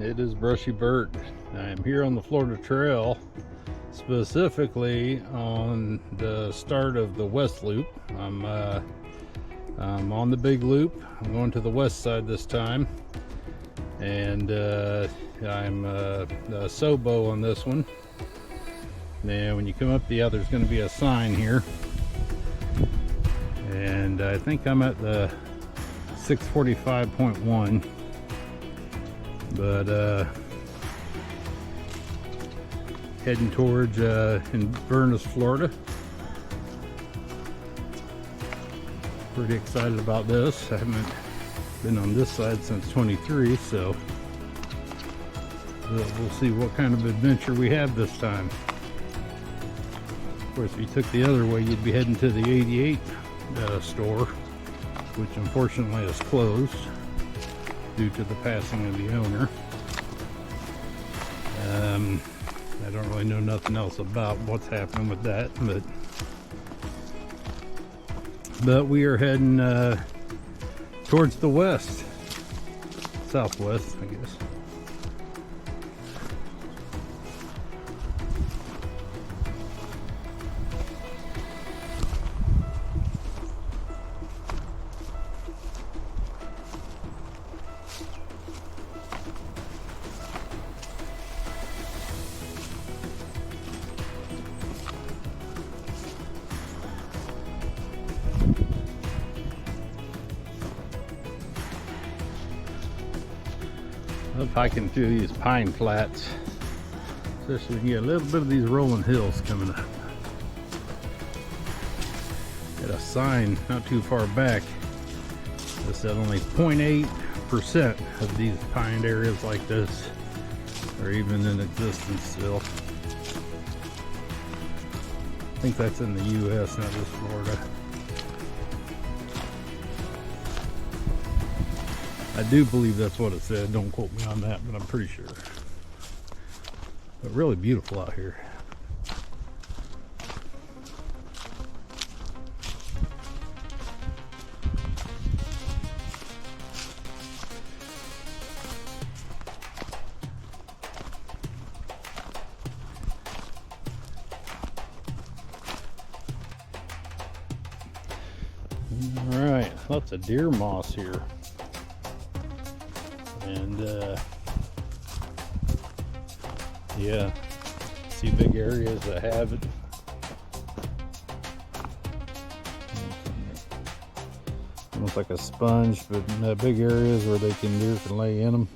It is Brushy Bert. I am here on the Florida Trail, specifically on the start of the West Loop. I'm on the big loop. I'm going to the west side this time, and I'm Sobo on this one. Now when you come up the other, there's going to be a sign here, and I think I'm at the 645.1, but heading towards Inverness, Florida. Pretty excited about this. I haven't been on this side since 23, so we'll see what kind of adventure we have this time. Of course, if you took the other way, you'd be heading to the 88 store, which unfortunately is closed due to the passing of the owner. I don't really know nothing else about what's happening with that, but we are heading towards the west, southwest, I guess. Up hiking through these pine flats, especially when you get a little bit of these rolling hills coming up. Got a sign not too far back that said only 0.8% of these pine areas like this are even in existence still. I think that's in the US, not just Florida. I do believe that's what it said. Don't quote me on that, but I'm pretty sure. But really beautiful out here. All right, lots of deer moss here. And yeah, see big areas that have it. Almost like a sponge, but big areas where deer can lay in them.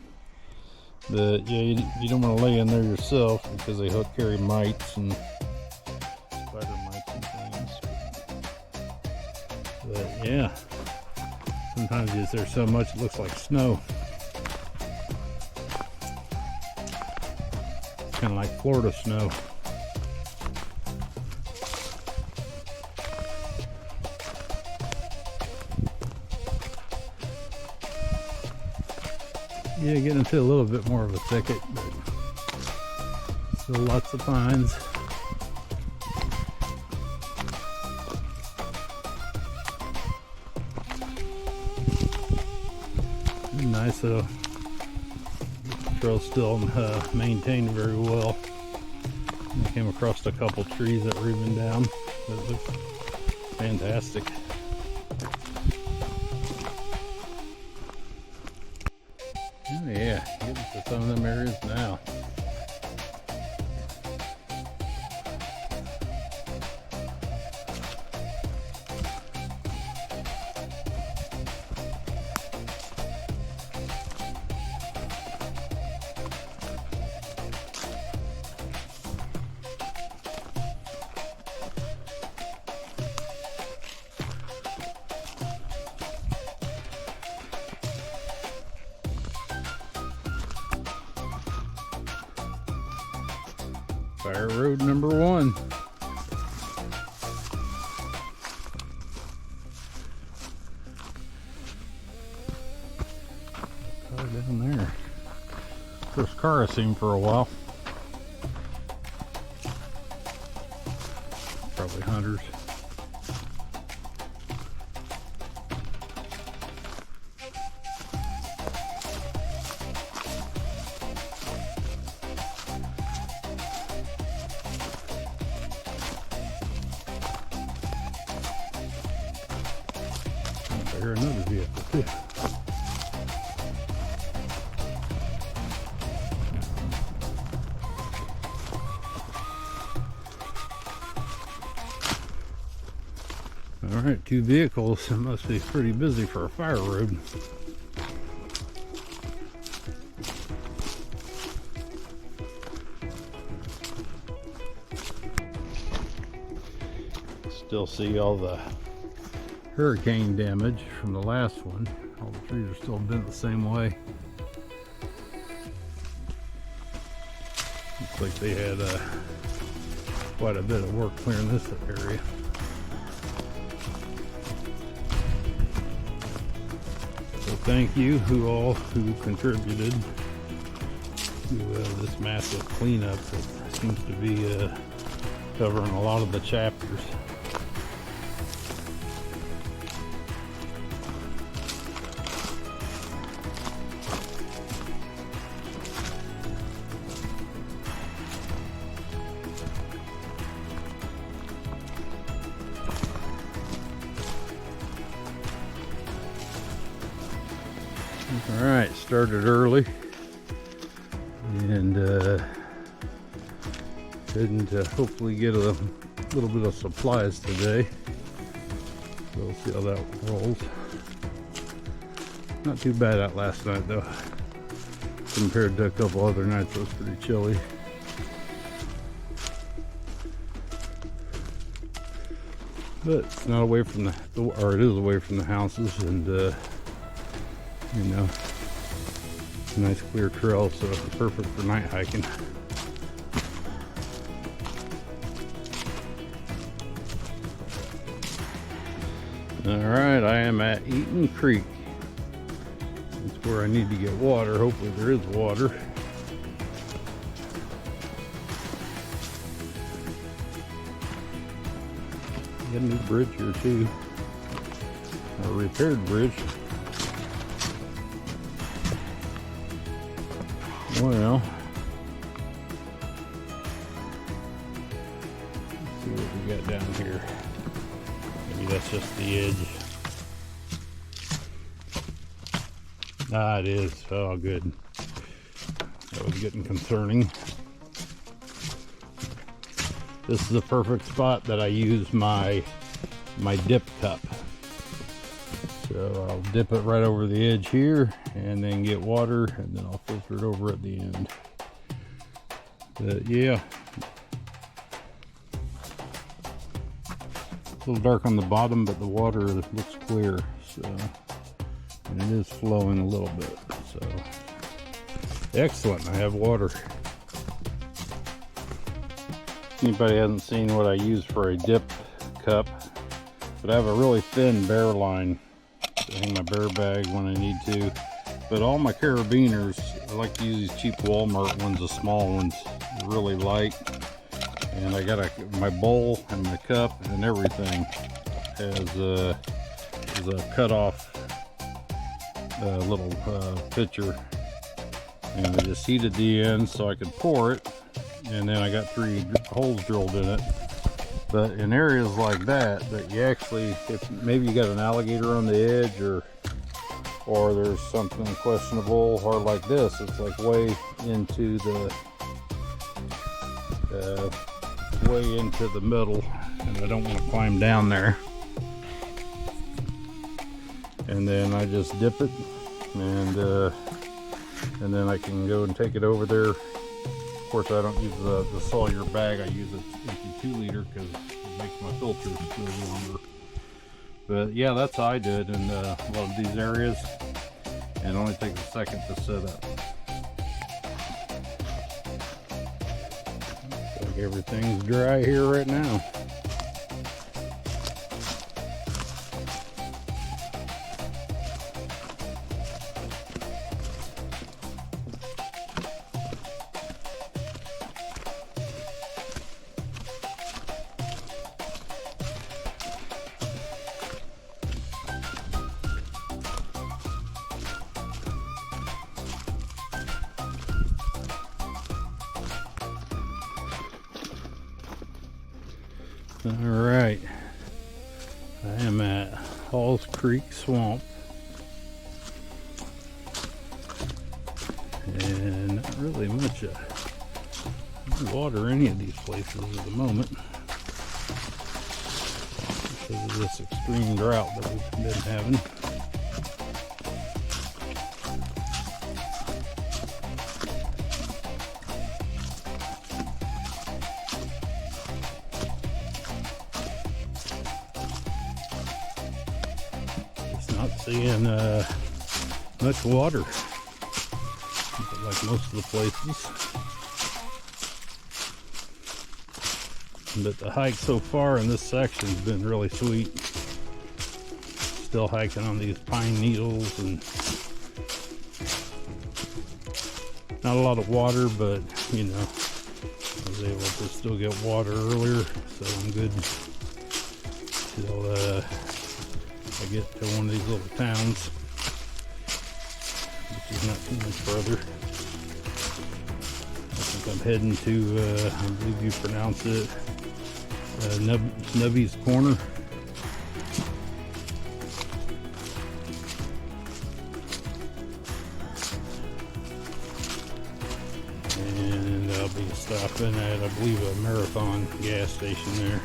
But yeah, you don't want to lay in there yourself because they carry mites and spider mites and things. But yeah, sometimes there's so much it looks like snow. Kind of like Florida snow. Yeah, getting into a little bit more of a thicket, but still lots of pines. Nice though. Trail's still maintained very well. I came across a couple trees that were even down. That look fantastic. Oh yeah, getting to some of them areas now. Fire road number 1. Car down there. First car I've seen for a while. Probably hunters. I hear another vehicle too. All right, 2 vehicles. It must be pretty busy for a fire road. Still see all the hurricane damage from the last one. All the trees are still bent the same way. Looks like they had quite a bit of work clearing this area. So thank you all who contributed to this massive cleanup that seems to be covering a lot of the chapters. All right, started early and heading to hopefully get a little bit of supplies today. So we'll see how that rolls. Not too bad out last night though. Compared to a couple other nights, it was pretty chilly. But it's not away from or it is away from the houses, and you know, nice clear trail, so perfect for night hiking. All right, I am at Eaton Creek. That's where I need to get water. Hopefully there is water. Got a new bridge here too, a repaired bridge. Well, let's see what we got down here. Maybe that's just the edge. Ah, it is. Oh, good. That was getting concerning. This is the perfect spot that I use my dip cup. So I'll dip it right over the edge here and then get water, and then I'll filter it over at the end. But yeah, a little dark on the bottom, but the water looks clear, so, and it is flowing a little bit, so excellent. I have water. Anybody hasn't seen what I use for a dip cup, but I have a really thin bear line to hang my bear bag when I need to. But all my carabiners, I like to use these cheap Walmart ones, the small ones. They're really light. And I got my bowl and my cup and everything has a cut off little pitcher. And I just heated the end so I could pour it. And then I got 3 holes drilled in it. But in areas like that you actually, if maybe you got an alligator on the edge, or there's something questionable, or like this, it's like way into the middle, and I don't want to climb down there. And then I just dip it, and then I can go and take it over there. Of course, I don't use the Sawyer bag. I use an empty 2-liter because it makes my filters go longer. But yeah, that's how I do it in a lot of these areas, and it only takes a second to set up. Looks like everything's dry here right now. All right, I am at Halls Creek Swamp. And not really much water in any of these places at the moment because of this extreme drought that we've been having. Just not seeing much water like most of the places. But the hike so far in this section has been really sweet. Still hiking on these pine needles and not a lot of water, but you know, I was able to still get water earlier, so I'm good till I get to one of these little towns, which is not too much further. I think I'm heading to, I believe you pronounce it, Nubby's Corner. And I'll be stopping at, I believe, a Marathon gas station there.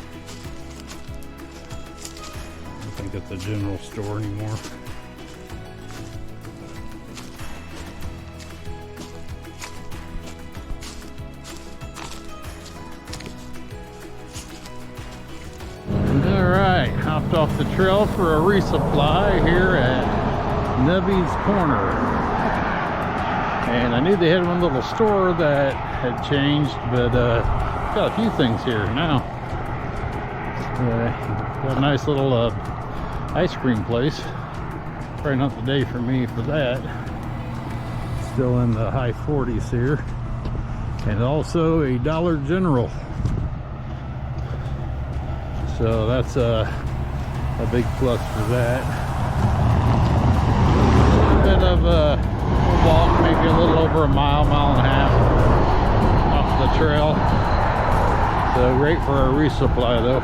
I don't think it's a general store anymore. Alright, hopped off the trail for a resupply here at Nubby's Corner. And I knew they had one little store that had changed, but got a few things here now. Got a nice little ice cream place. Probably not the day for me for that. Still in the high 40s here. And also a Dollar General. So that's a big plus for that. A little bit of a walk, maybe a little over a mile, mile and a half off the trail. So great for a resupply though.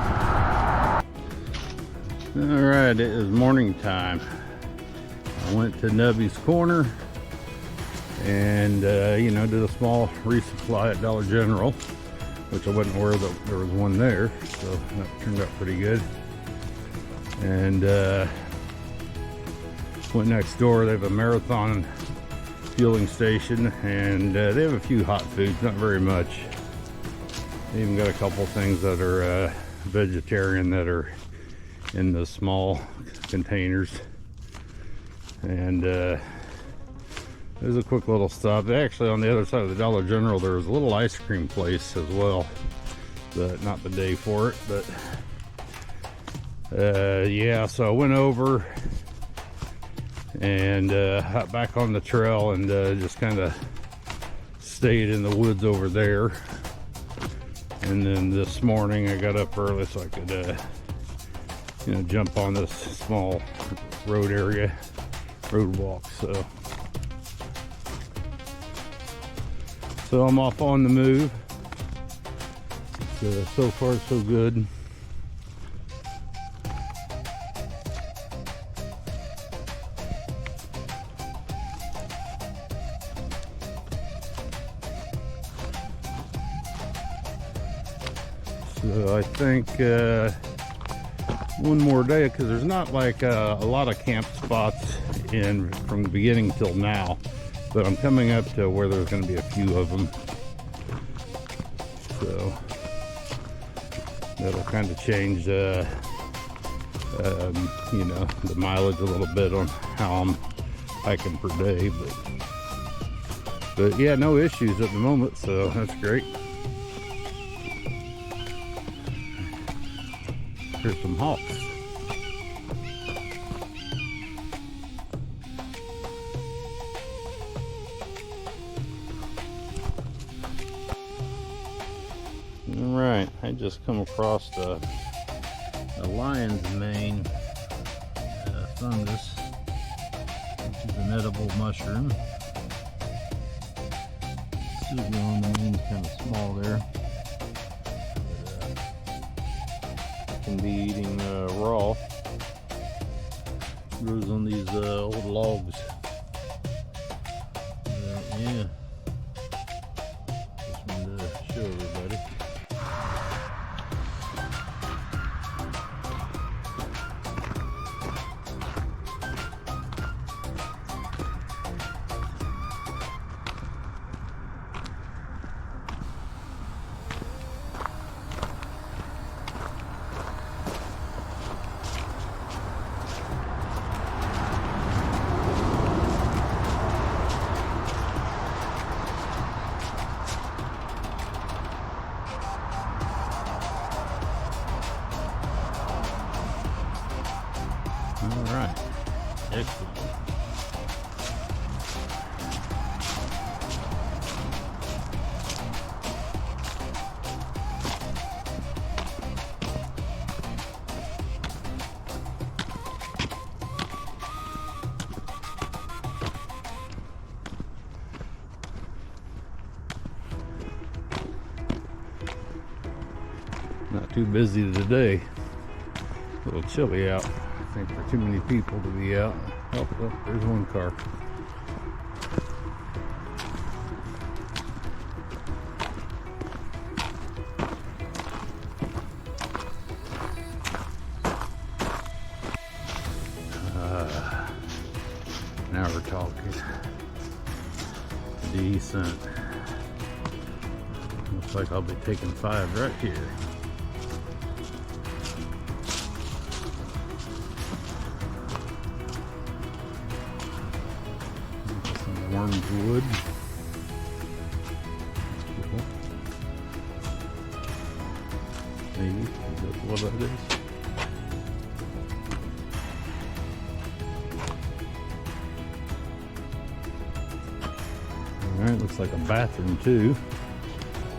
Alright, it is morning time. I went to Nubby's Corner and you know, did a small resupply at Dollar General, which I wasn't aware that there was one there, so that turned out pretty good. And went next door. They have a Marathon fueling station, and they have a few hot foods, not very much. They even got a couple things that are vegetarian that are in the small containers. And there's a quick little stop. Actually, on the other side of the Dollar General, there was a little ice cream place as well, but not the day for it. But yeah, so I went over and hopped back on the trail and just kind of stayed in the woods over there. And then this morning I got up early so I could you know, jump on this small road walk. So I'm off on the move. So far so good. So I think one more day, because there's not like a lot of camp spots in from the beginning till now, but I'm coming up to where there's going to be a few of them, so that'll kind of change you know, the mileage a little bit on how I'm hiking per day, but yeah, no issues at the moment, so that's great. Here's some hawks. Alright, I just come across a lion's mane fungus, which is an edible mushroom. See, the mane's kind of small there. But, can be eating raw. Grows on these old logs. Yeah. Just wanted to show everybody. All right, excellent. Not too busy today. A little chilly out. I think for too many people to be out. Oh, there's one car. Now we're talking. Decent. Looks like I'll be taking 5 right here. Orange wood. Cool. Maybe that's what that is. Alright, looks like a bathroom too.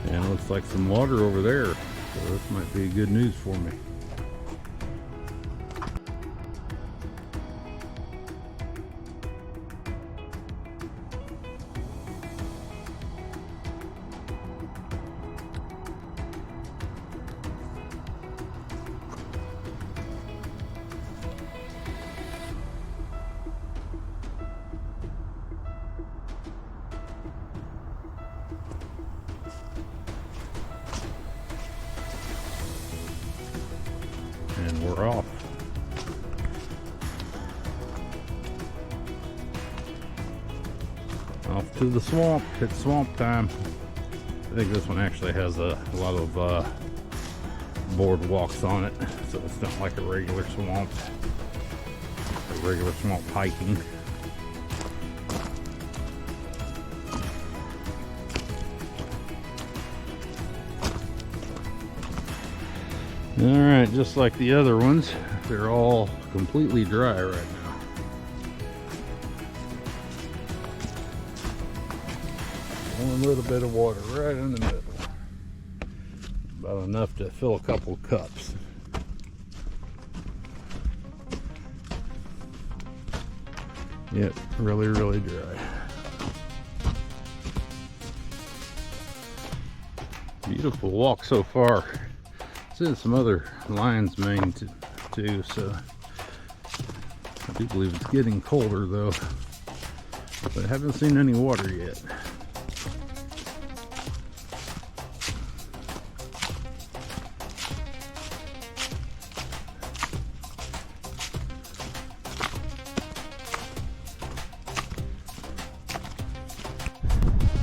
And it looks like some water over there. So this might be good news for me. And we're off. Off to the swamp. It's swamp time. I think this one actually has a lot of boardwalks on it, so it's not like a regular swamp. A regular swamp hiking. Alright, just like the other ones, they're all completely dry right now. One little bit of water right in the middle. About enough to fill a couple cups. Yep, really, really dry. Beautiful walk so far. There's some other lion's mane too, so I do believe it's getting colder though, but I haven't seen any water yet.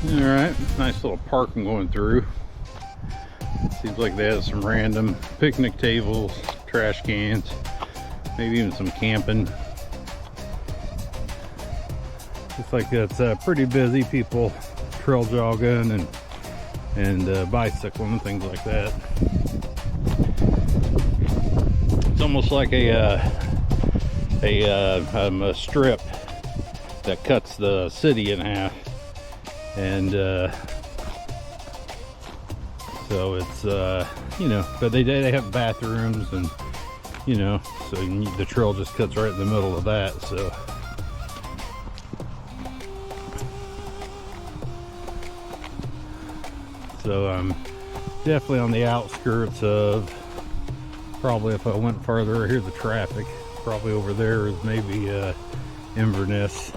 All right, nice little park I'm going through. Seems like they have some random picnic tables, trash cans, maybe even some camping. Looks like it's pretty busy. People trail jogging and bicycling and things like that. It's almost like a strip that cuts the city in half, and so it's you know, but they have bathrooms, and you know, so the trail just cuts right in the middle of that. So I'm definitely on the outskirts of, probably if I went farther, I hear the traffic. probably over there is maybe Inverness.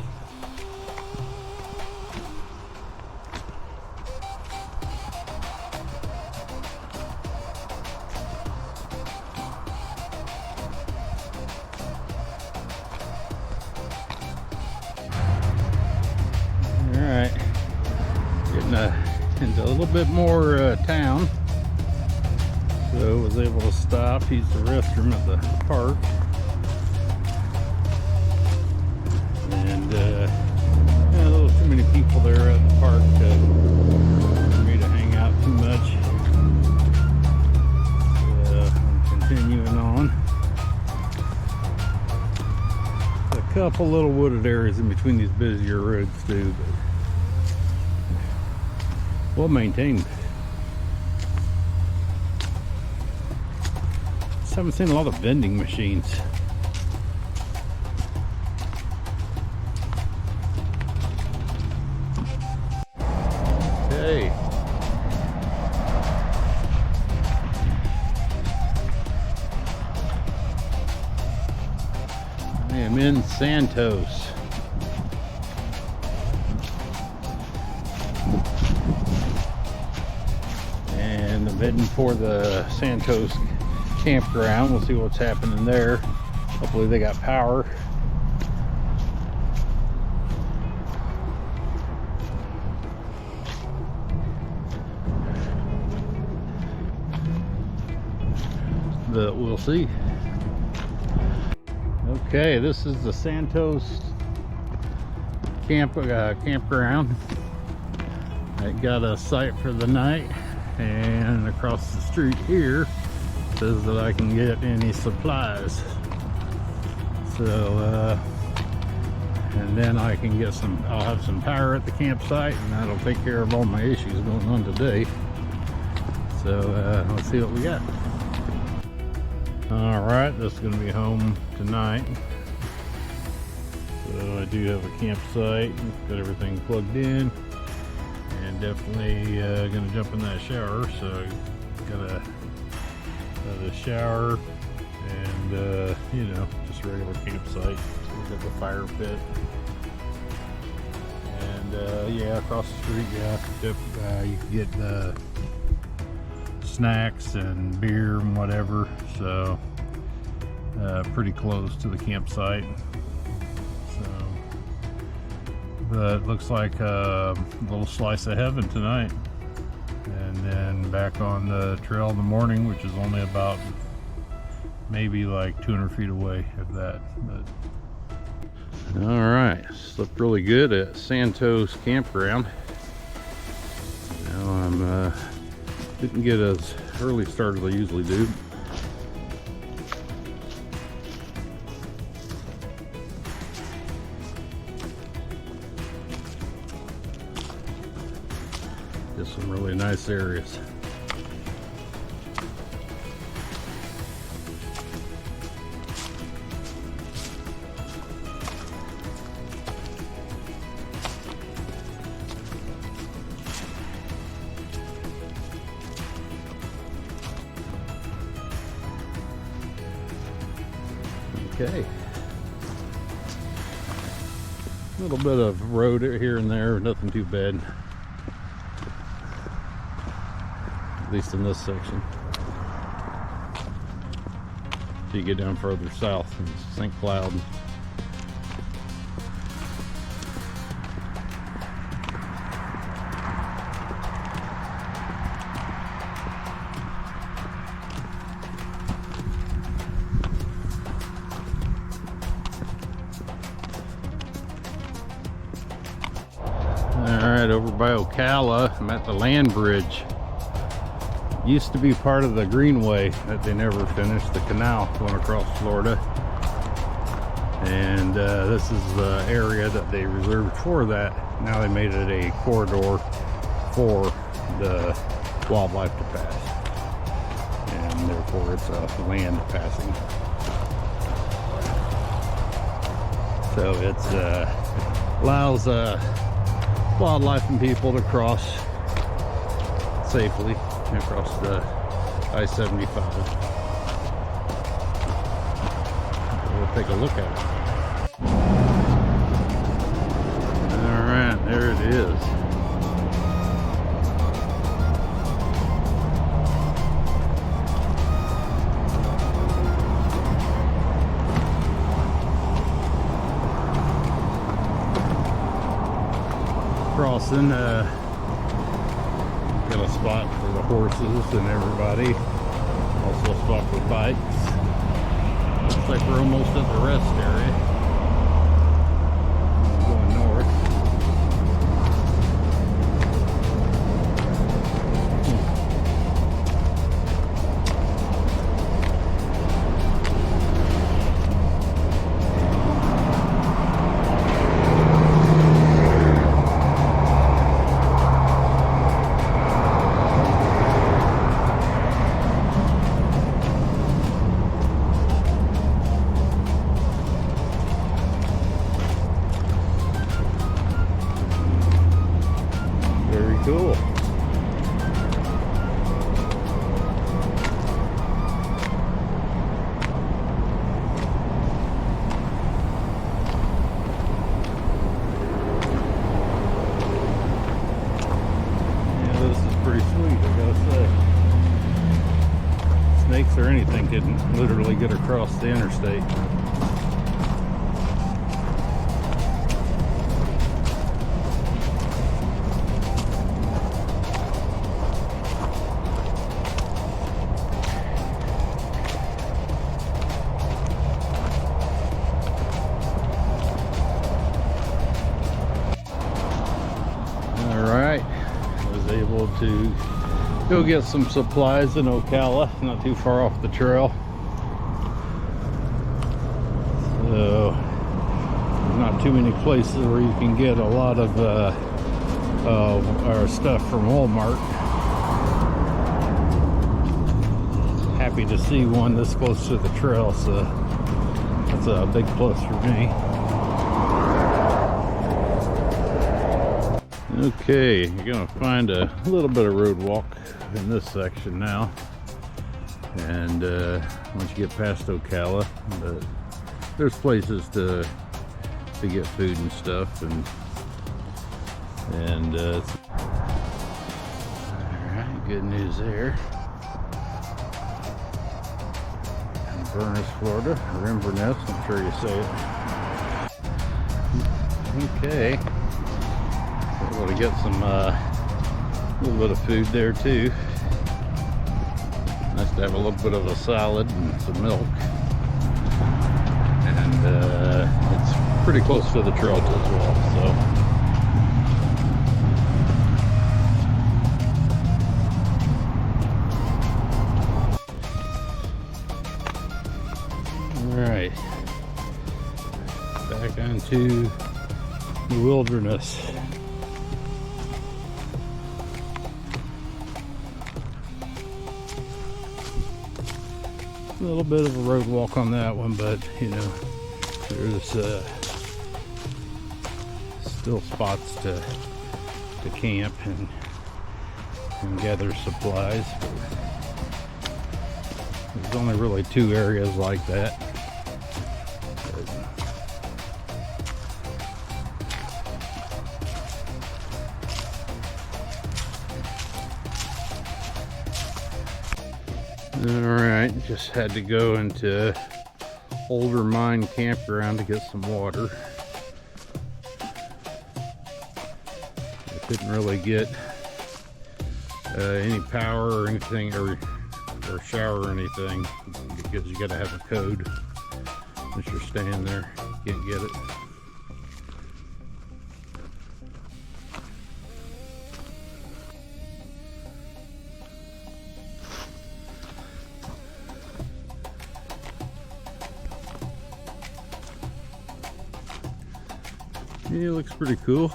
Alright, getting into a little bit more town. So I was able to stop, use the restroom at the park. And yeah, a little too many people there at the park for me to hang out too much. So I'm continuing on. A couple little wooded areas in between these busier roads too, but well maintained. Just haven't seen a lot of vending machines. Okay. I am in Santos. And I'm heading for the Santos campground. We'll see what's happening there. Hopefully they got power. But we'll see. Okay, this is the Santos campground. I got a site for the night, and across the street here says that I can get any supplies. So and then I can get some, I'll have some power at the campsite, and that'll take care of all my issues going on today. So let's see what we got. Alright, this is going to be home tonight. So I do have a campsite, got everything plugged in, and definitely going to jump in that shower. So got a shower and you know, just a regular campsite. So we got the fire pit, and yeah, across the street, yeah, you can get snacks and beer and whatever. So pretty close to the campsite. So, but it looks like a little slice of heaven tonight, and then back on the trail in the morning, which is only about maybe like 200 feet away, if that. But all right, slept really good at Santos campground. Now I'm didn't get as early start as I usually do. Just some really nice areas. Okay. A little bit of road here and there, nothing too bad. At least in this section. If you get down further south in St. Cloud. Alright, over by Ocala, I'm at the land bridge. Used to be part of the greenway that they never finished, the canal going across Florida. And this is the area that they reserved for that. Now they made it a corridor for the wildlife to pass. And therefore it's a land passing. So it's allows wildlife and people to cross safely across the I-75. take a look at it. Alright, there it is. Crossing, got a spot for the horses and everybody. Also a spot for bikes. Looks like we're almost at the rest area. Going north. Cool. Yeah, this is pretty sweet, I gotta say. Snakes or anything could literally get across the interstate. Alright, I was able to go get some supplies in Ocala, not too far off the trail. So, there's not too many places where you can get a lot of our stuff from Walmart. Happy to see one this close to the trail, so that's a big plus for me. Okay, you're gonna find a little bit of road walk in this section now, and once you get past Ocala, but there's places to get food and stuff, and all right, good news there. Inverness, Florida, or Inverness, I'm sure you say it. Okay. Able to get some little bit of food there too. Nice to have a little bit of a salad and some milk, and it's pretty close to the trail as well, so all right, back onto the wilderness. A little bit of a road walk on that one, but you know, there's still spots to camp and gather supplies. There's only really two areas like that. Alright, just had to go into Older Mine Campground to get some water. I couldn't really get any power or anything, or shower or anything, because you gotta have a code. Once you're staying there, you can't get it. Yeah, it looks pretty cool.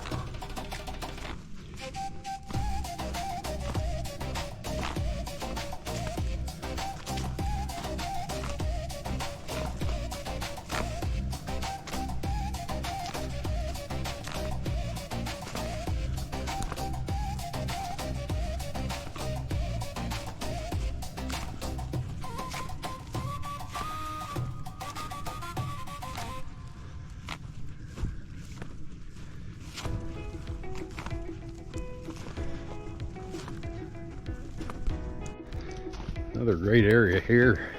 Another great area here.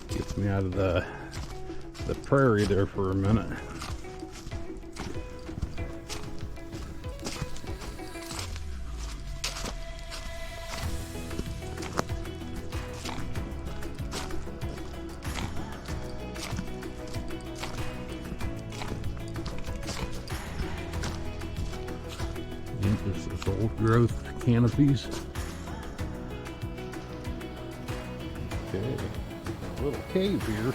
Gets me out of the prairie there for a minute. Just this old growth canopies. Okay, a little cave here.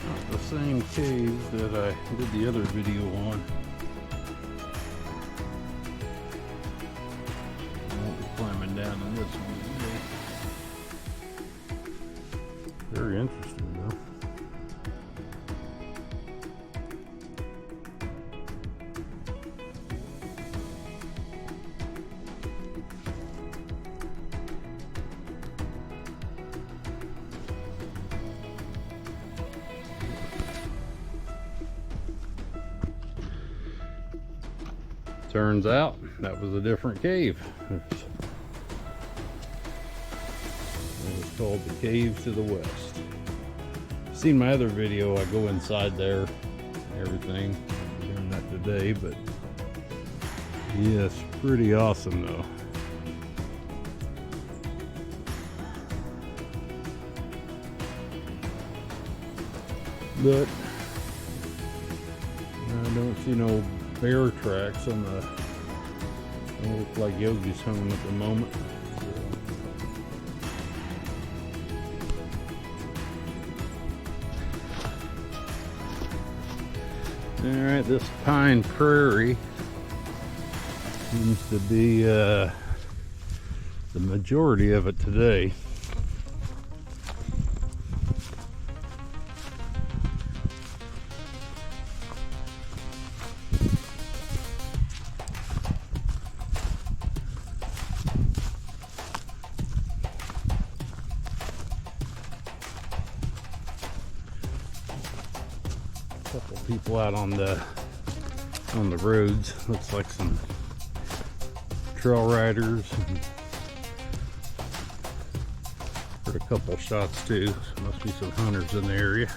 Not the same cave that I did the other video on. I won't be climbing down in this one today. Very interesting though. Turns out that was a different cave. It was called the Cave to the West. Seen my other video, I go inside there and everything. I'm doing that today, but yes, pretty awesome though. But I don't see no bear tracks on the, don't look like Yogi's home at the moment. Alright, this pine prairie seems to be the majority of it today. Couple people out on the roads. Looks like some trail riders. Heard a couple shots too. So must be some hunters in the area.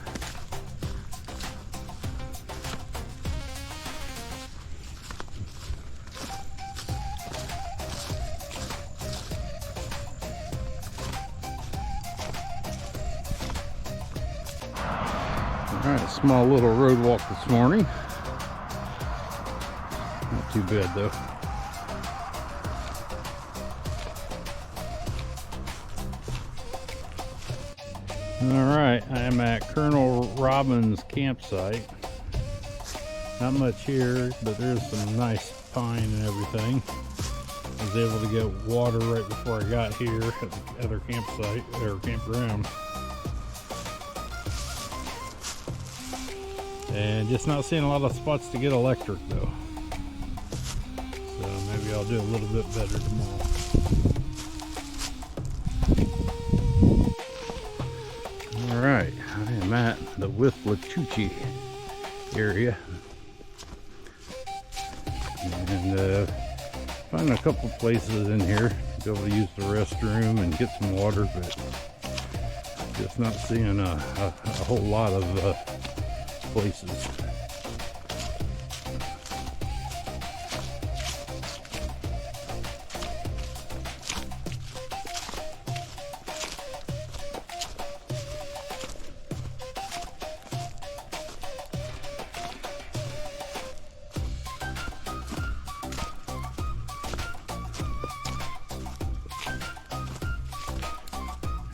Alright, a small little road walk this morning. Not too bad though. Alright, I am at Colonel Robbins' campsite. Not much here, but there's some nice pine and everything. I was able to get water right before I got here at the other campsite, or campground. And just not seeing a lot of spots to get electric though. So maybe I'll do a little bit better tomorrow. Alright, I am at the Withlacoochee area. And finding a couple places in here to be able to use the restroom and get some water, but just not seeing a whole lot of places.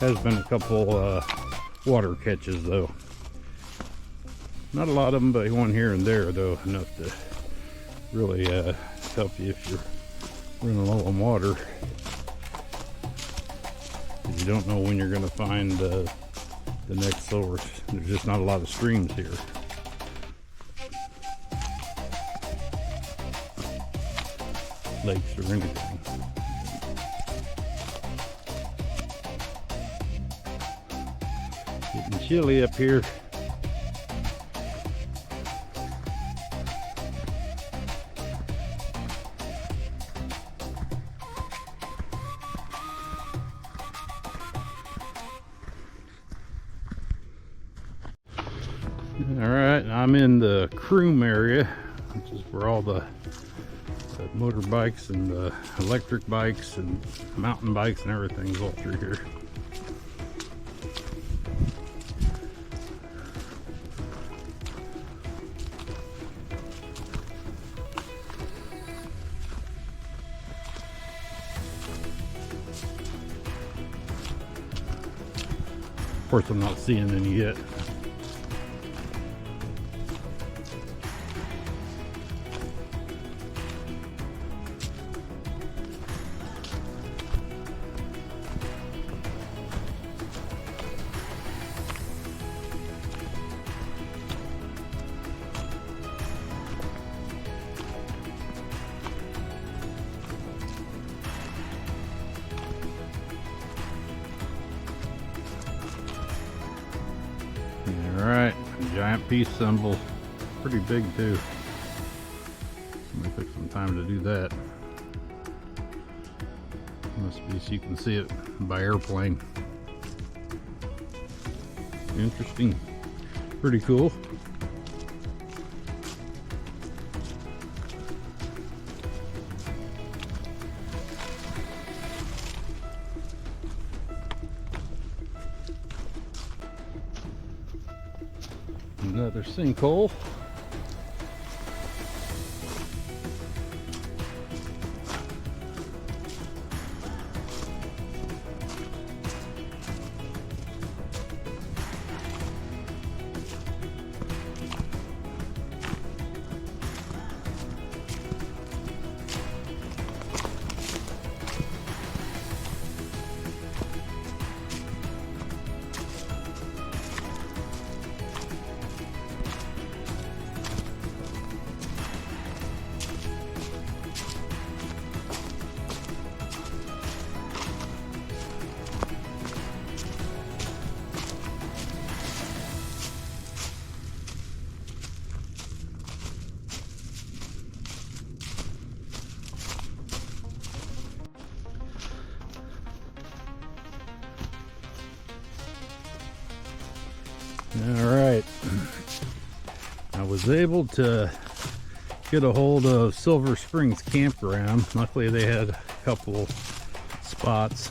Has been a couple water catches though. Not a lot of them, but one here and there though, enough to really help you if you're running low on water. You don't know when you're going to find the next source. There's just not a lot of streams here. Lakes or anything. Getting chilly up here. Alright, I'm in the Croom area, which is where all the motorbikes and the electric bikes and mountain bikes and everything's all through here. Of course, I'm not seeing any yet. Alright, giant peace symbol. Pretty big too. Somebody took some time to do that. Must be so you can see it by airplane. Interesting. Pretty cool. Another sinkhole. All right, I was able to get a hold of Silver Springs Campground. Luckily they had a couple spots,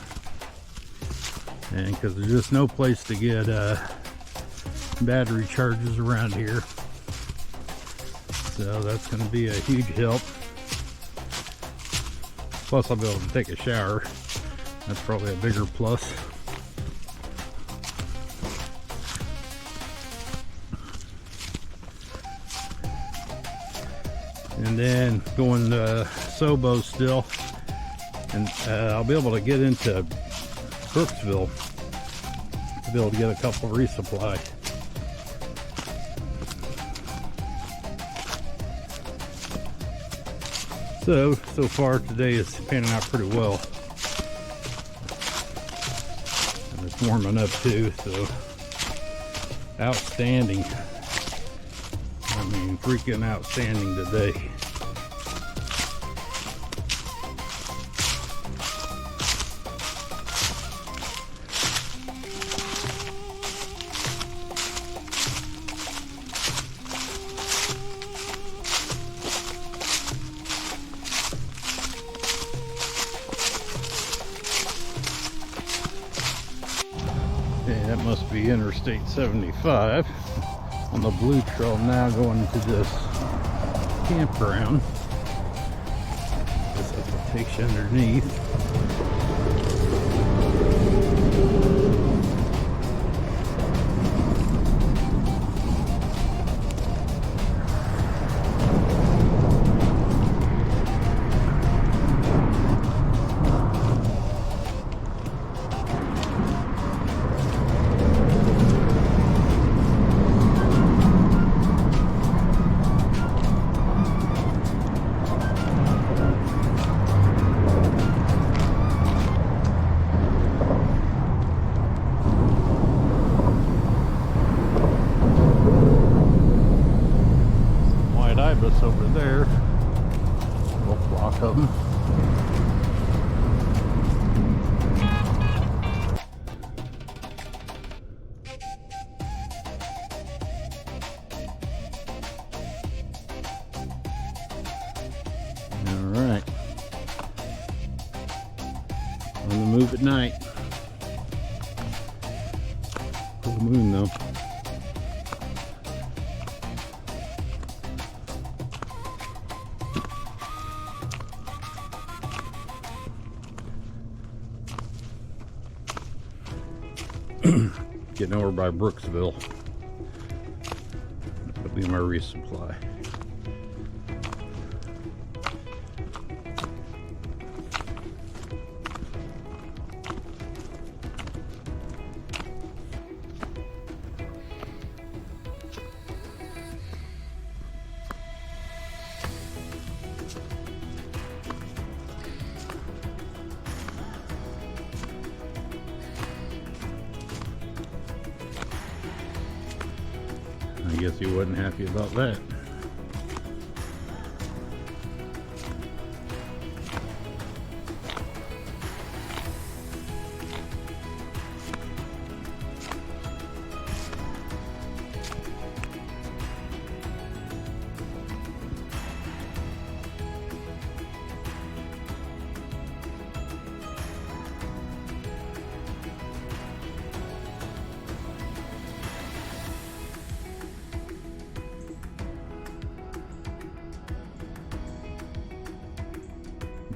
and because there's just no place to get battery chargers around here, so that's going to be a huge help. Plus I'll be able to take a shower. That's probably a bigger plus. And then going to Sobo still, and I'll be able to get into Brooksville to be able to get a couple resupply. So far today is panning out pretty well. And it's warming up too, so outstanding. I mean, freaking outstanding today. Okay, that must be Interstate 75. On the blue trail now, going to this campground. Guess that's what takes you underneath. Alright. On the move at night. Full moon though. Getting over by Brooksville. That'll be my resupply. I guess he wasn't happy about that.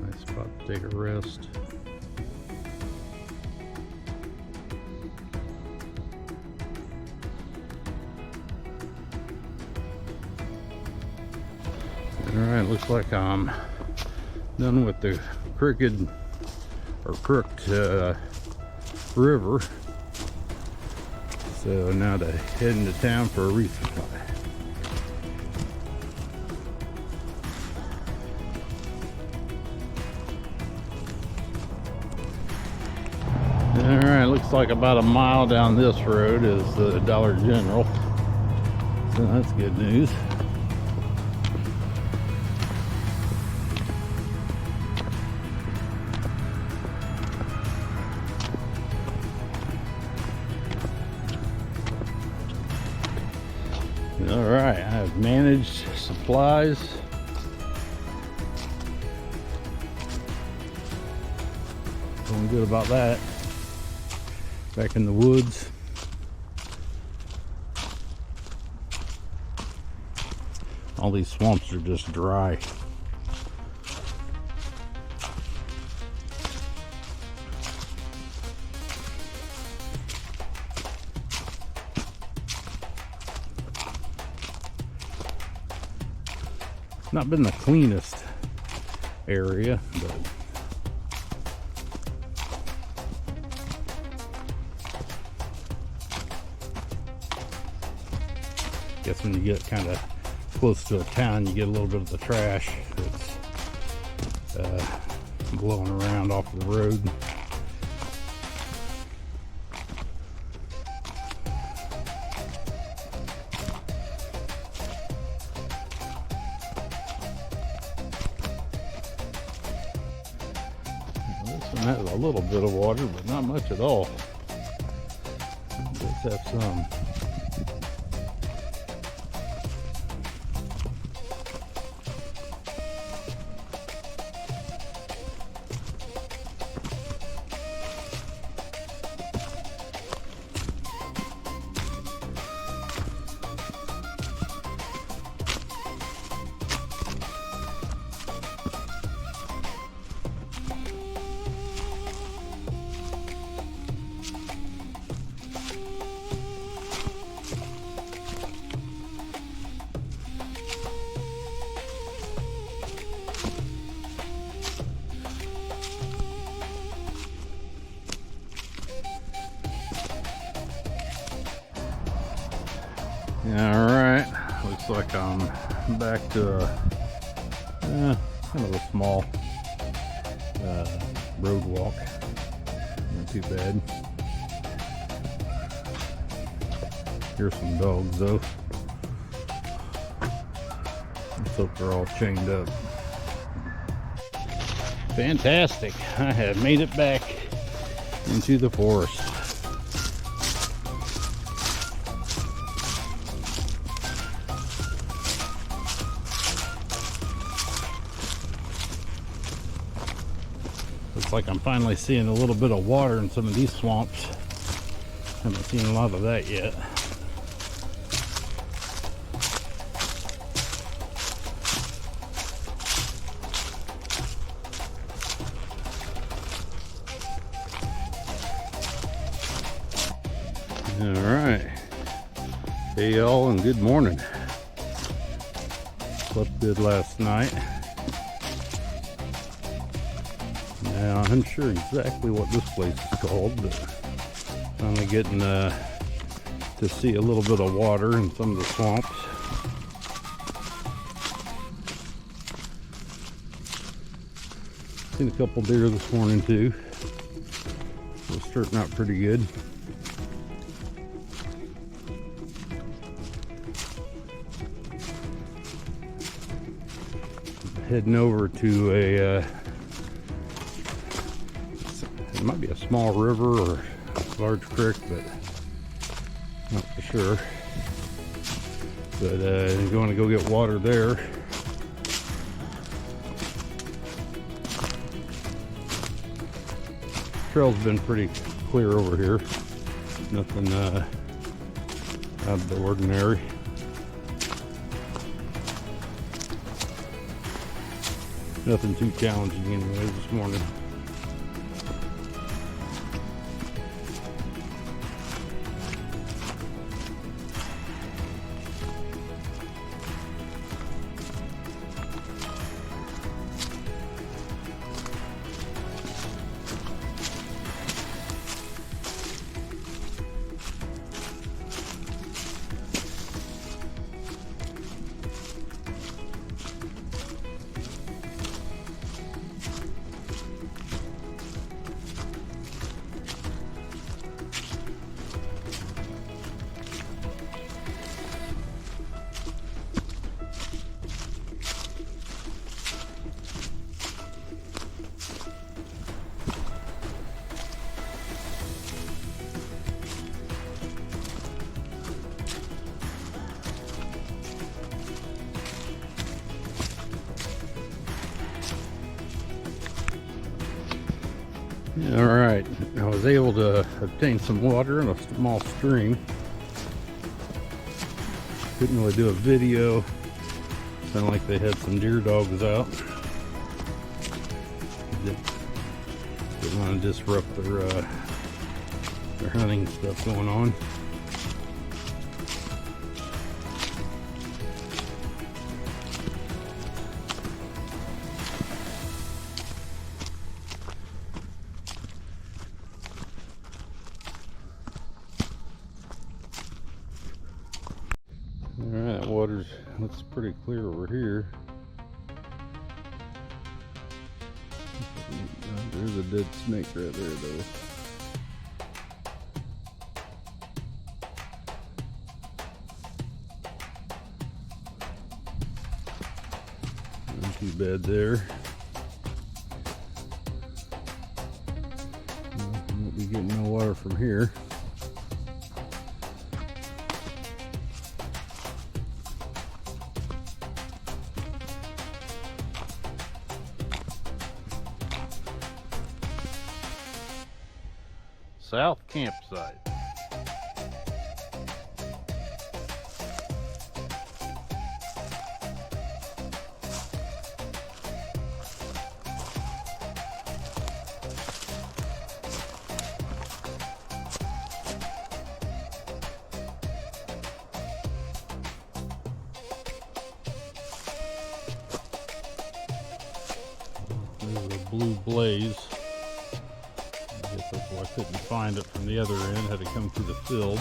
Nice spot to take a rest. Alright, looks like I'm done with the crooked or crooked river. So now to head into town for a resupply. Alright, looks like about a mile down this road is the Dollar General. So that's good news. Alright, I've managed supplies. Feeling good about that. Back in the woods. All these swamps are just dry. Not been the cleanest area, but guess when you get kind of close to a town, you get a little bit of the trash that's blowing around off the road. This one has a little bit of water, but not much at all. Let's have some. Alright, looks like I'm back to kind of a small road walk. Not too bad. Here's some dogs though. Let's hope they're all chained up. Fantastic. I have made it back into the forest. Looks like I'm finally seeing a little bit of water in some of these swamps. Haven't seen a lot of that yet. Alright. Hey y'all, and good morning. Slept good last night. Now, I'm unsure exactly what this place is called, but finally getting to see a little bit of water in some of the swamps. Seen a couple deer this morning too. It's starting out pretty good. Heading over to a it might be a small river or a large creek, but not for sure. But going to go get water there. Trail's been pretty clear over here. Nothing out of the ordinary. Nothing too challenging anyway this morning. All right, I was able to obtain some water in a small stream. Couldn't really do a video. Sounded like they had some deer dogs out. Didn't want to disrupt their hunting stuff going on. Alright, that water looks pretty clear over here. There's a dead snake right there though. Not too bad there. Won't be getting no water from here. South campsite. There's a blue blaze. I guess that's why I couldn't find it from the other end. Had to come through the field.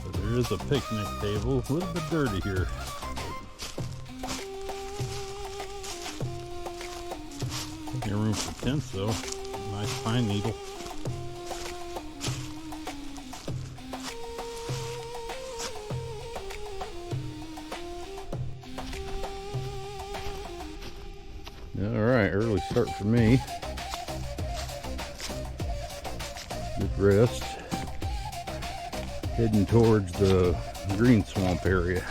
But there is a picnic table. A little bit dirty here. Plenty of room for tents though. Nice pine needle. Alright, early start for me. Good rest. Heading towards the green swamp area.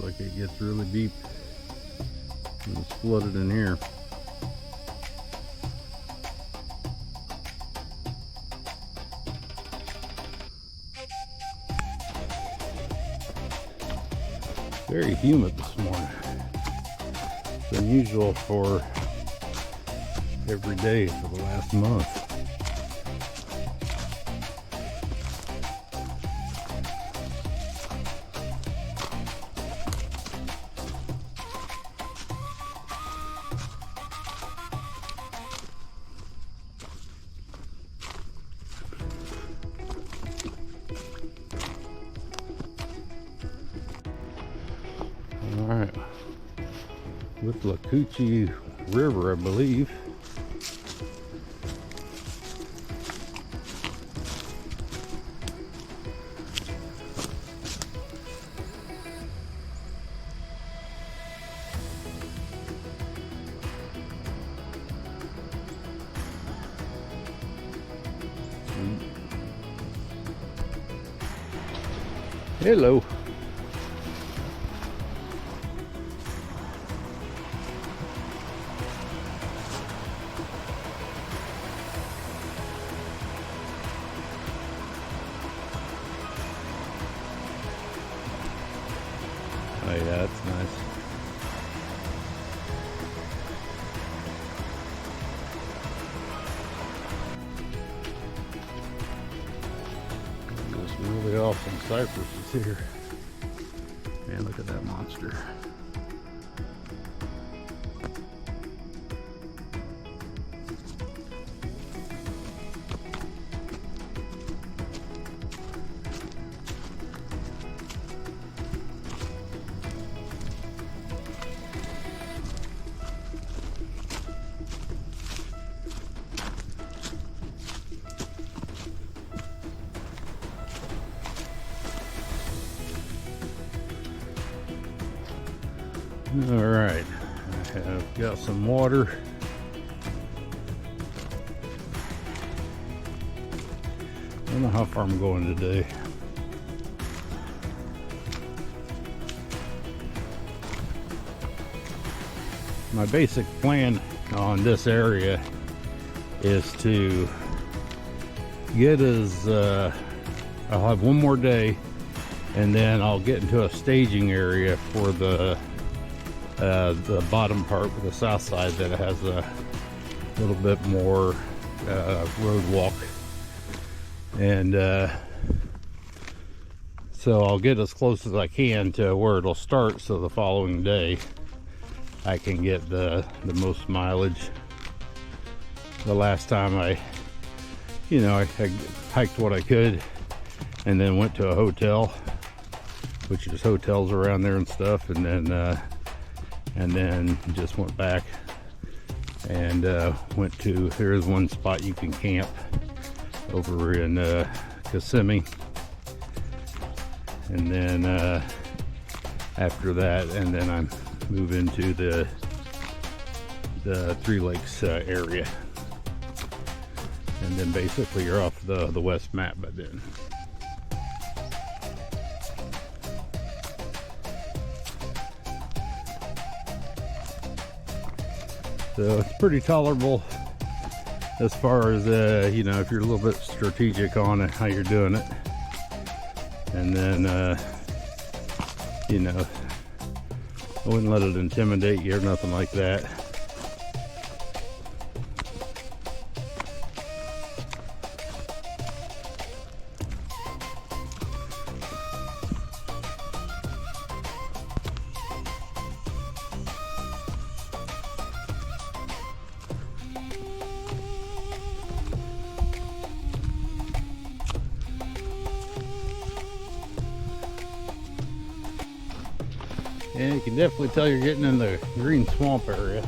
like it gets really deep and it's flooded in here. Very humid this morning. It's unusual for every day for the last month. Alright, with La Coochie River, I believe. Hello. Oh yeah, that's nice. This really awesome cypress is here. Man, look at that monster. All right, I have got some water. I don't know how far I'm going today. My basic plan on this area is to get I'll have one more day, and then I'll get into a staging area for the bottom part, the south side, that has a little bit more road walk, and so I'll get as close as I can to where it'll start, so the following day I can get the most mileage. The last time I hiked what I could and then went to a hotel, which is hotels around there and stuff, and then just went back and went to, here's one spot you can camp over in Kissimmee, and then after that, and then I move into the Three Lakes area, and then basically you're off the west map by then. So it's pretty tolerable as far as, if you're a little bit strategic on it, how you're doing it. And then, I wouldn't let it intimidate you or nothing like that. Yeah, you can definitely tell you're getting in the green swamp area.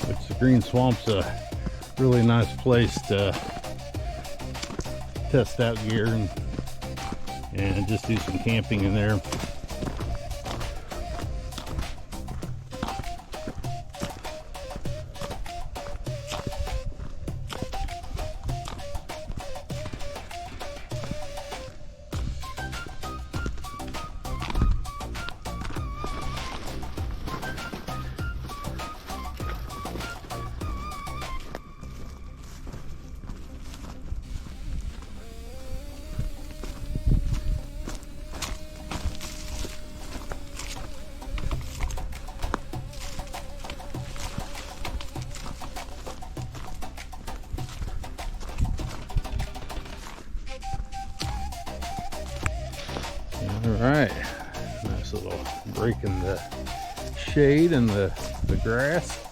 Which the green swamp's a really nice place to test out gear and just do some camping in there. right, nice little break in the shade and the grass.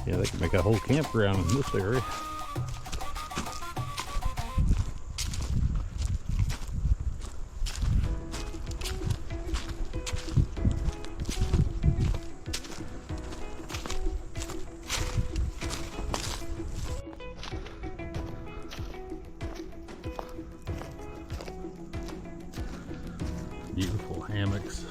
Yeah, they can make a whole campground in this area. Beautiful hammocks.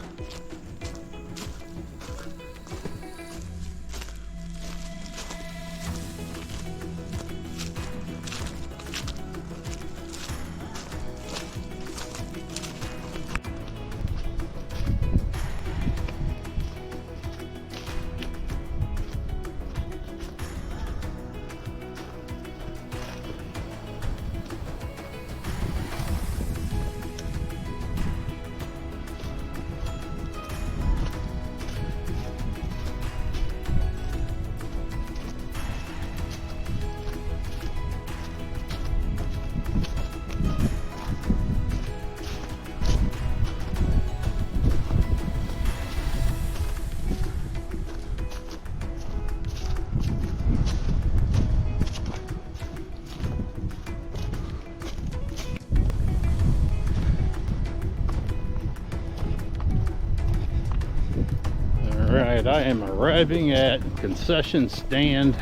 Alright, I am arriving at concession stand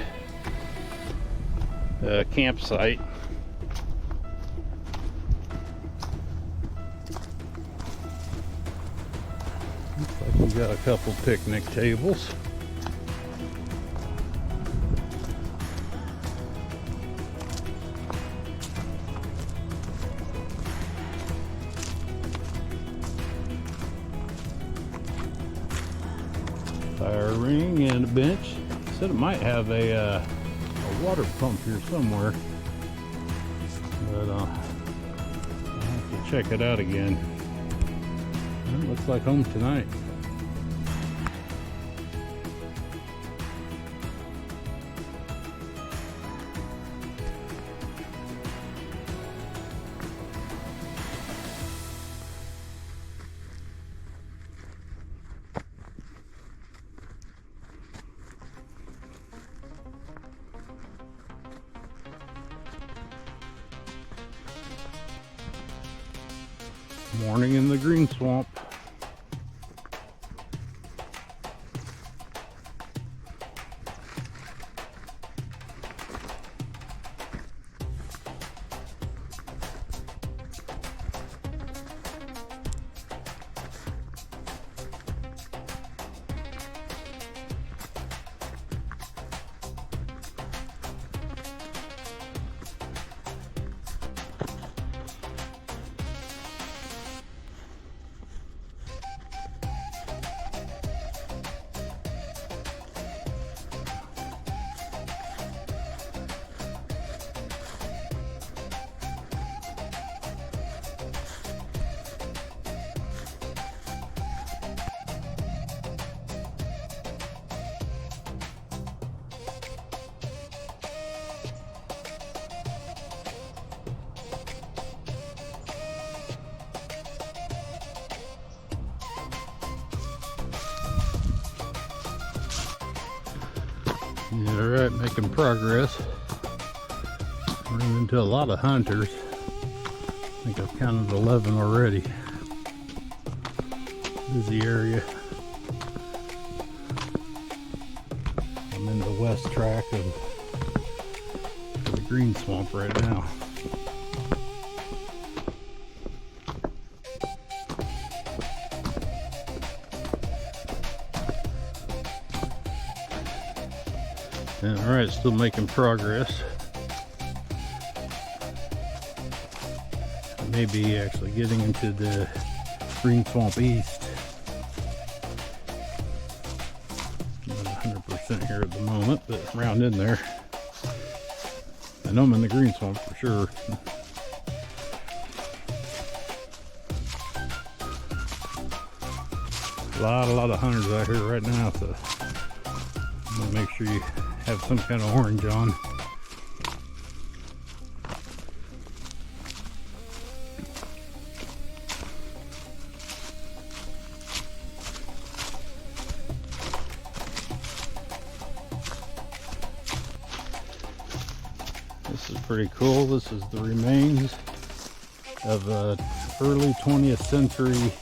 campsite. Looks like we got a couple picnic tables. Fire ring and a bench. Said it might have a water pump here somewhere, but I'll have to check it out again. It looks like home tonight. Morning in the green swamp. All right, making progress. Running into a lot of hunters. I think I've counted 11 already. Busy area. I'm in the west track of the green swamp right now. All right, still making progress. Maybe actually getting into the green swamp east. Not 100% here at the moment, but around in there. I know I'm in the green swamp for sure. A lot of hunters out here right now, so Make sure you have some kind of orange on. This is pretty cool. This is the remains of a early 20th century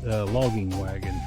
logging wagon.